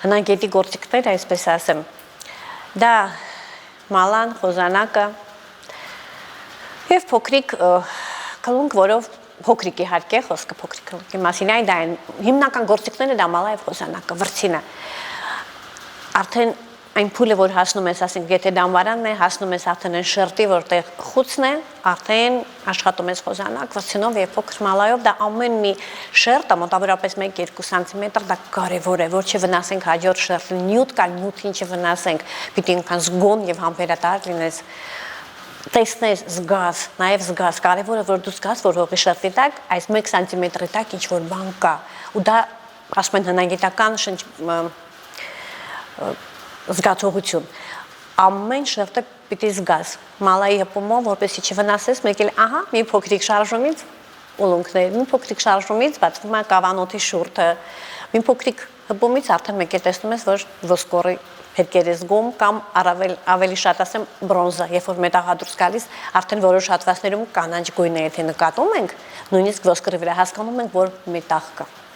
հնագետի գործիքներ, այսպես ասեմ, դա մալան, խոզանակը և փոքրիկ կլունք, որով փոքրիկ իհարկե, խոսքը փոքրիկ կլունքի մասին, այն դա են հիմնական գործիքները դա մալա և խոզանակը, վրձինը, արդեն այն փուլը, որ հասնում ես, ասենք, եթե դամվարանն է, հասնում ես արդեն այն շերտի, որտեղ խուցն է, արդեն աշխատում ես խոզանակ, վրձինով և փոքր մալայով, դա ամեն մի շերտը, մոտավորապես 1-2 սանտիմետր, դա կարևոր է, որ չվնասենք հաջորդ շերտին, նյութ կա, նյութին չվնասենք, պիտի ինքան զգոն և համբերատար լինես, տեսնես, զգաս, նաև զգաս, կարևորը, որ դու զգաս, որ հողի շերտի տակ, այս 1 սանտիմետրի տակ ինչ-որ բան կա, ու դա, ասում են հնագիտական զգացողություն, ամեն շերտը պիտի զգաս, մալայի հպումով, որպեսի չվնասես, մեկ էլ, ահա, մի փոքրիկ շարժումից, ուլունքներ, մի փոքրիկ շարժումից բացվում է կավանոթի շուրթը, մի փոքրիկ հպումից արդեն մեկ էլ տեսնում ես, որ ոսկորի հետքեր ես զգում, կամ ավելի շատ ասեմ բրոնզա, երբ որ մետաղա դուրս գալիս, արդեն որոշ հատվածներում կանաչ գույն է, եթե նկատում ենք, նույնիսկ ոսկրի վրա հասկանում ենք, որ մետաղ կա։